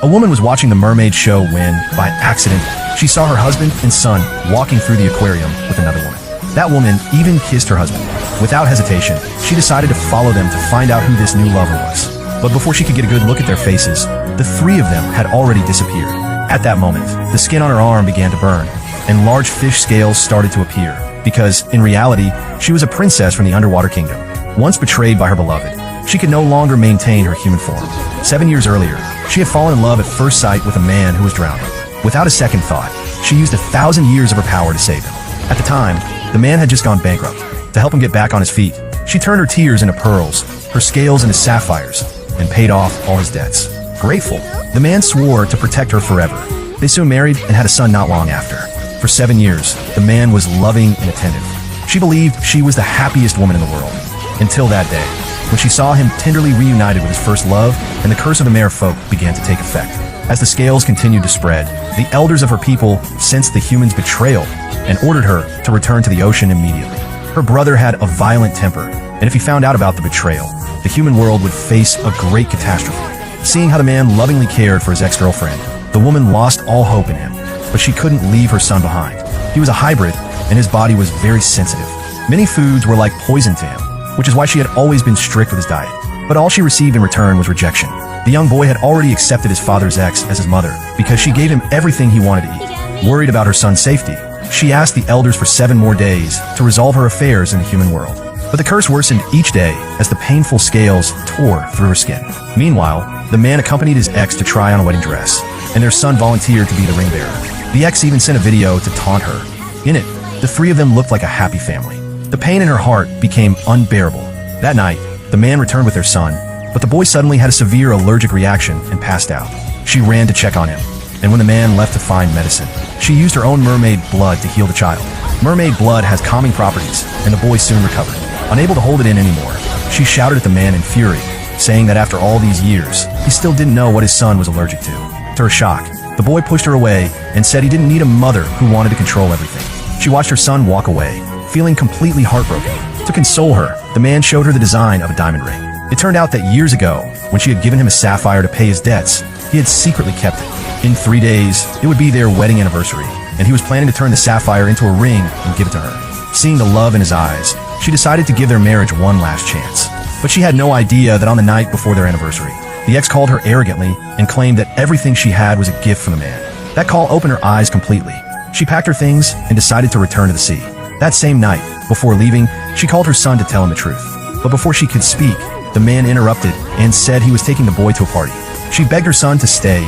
A woman was watching the mermaid show when, by accident, she saw her husband and son walking through the aquarium with another woman. That woman even kissed her husband. Without hesitation, she decided to follow them to find out who this new lover was. But before she could get a good look at their faces, the three of them had already disappeared. At that moment, the skin on her arm began to burn, and large fish scales started to appear, because, in reality, she was a princess from the underwater kingdom. Once betrayed by her beloved, she could no longer maintain her human form. 7 years earlier, she had fallen in love at first sight with a man who was drowning. Without a second thought, she used 1,000 years of her power to save him. At the time, the man had just gone bankrupt. To help him get back on his feet, she turned her tears into pearls, her scales into sapphires, and paid off all his debts. Grateful, the man swore to protect her forever. They soon married and had a son not long after. For 7 years, the man was loving and attentive. She believed she was the happiest woman in the world. Until that day, when she saw him tenderly reunited with his first love, and the curse of the Mare folk began to take effect. As the scales continued to spread, the elders of her people sensed the human's betrayal and ordered her to return to the ocean immediately. Her brother had a violent temper, and if he found out about the betrayal, the human world would face a great catastrophe. Seeing how the man lovingly cared for his ex-girlfriend, the woman lost all hope in him, but she couldn't leave her son behind. He was a hybrid, and his body was very sensitive. Many foods were like poison to him, which is why she had always been strict with his diet. But all she received in return was rejection. The young boy had already accepted his father's ex as his mother because she gave him everything he wanted to eat. Worried about her son's safety, she asked the elders for 7 more days to resolve her affairs in the human world. But the curse worsened each day as the painful scales tore through her skin. Meanwhile, the man accompanied his ex to try on a wedding dress, and their son volunteered to be the ring bearer. The ex even sent a video to taunt her. In it, the three of them looked like a happy family. The pain in her heart became unbearable. That night, the man returned with their son, but the boy suddenly had a severe allergic reaction and passed out. She ran to check on him, and when the man left to find medicine, she used her own mermaid blood to heal the child. Mermaid blood has calming properties, and the boy soon recovered. Unable to hold it in anymore, she shouted at the man in fury, saying that after all these years, he still didn't know what his son was allergic to. To her shock, the boy pushed her away and said he didn't need a mother who wanted to control everything. She watched her son walk away, feeling completely heartbroken. To console her, the man showed her the design of a diamond ring. It turned out that years ago, when she had given him a sapphire to pay his debts, he had secretly kept it. In 3 days, it would be their wedding anniversary, and he was planning to turn the sapphire into a ring and give it to her. Seeing the love in his eyes, she decided to give their marriage one last chance. But she had no idea that on the night before their anniversary, the ex called her arrogantly and claimed that everything she had was a gift from the man. That call opened her eyes completely. She packed her things and decided to return to the sea. That same night, before leaving, she called her son to tell him the truth. But before she could speak, the man interrupted and said he was taking the boy to a party. She begged her son to stay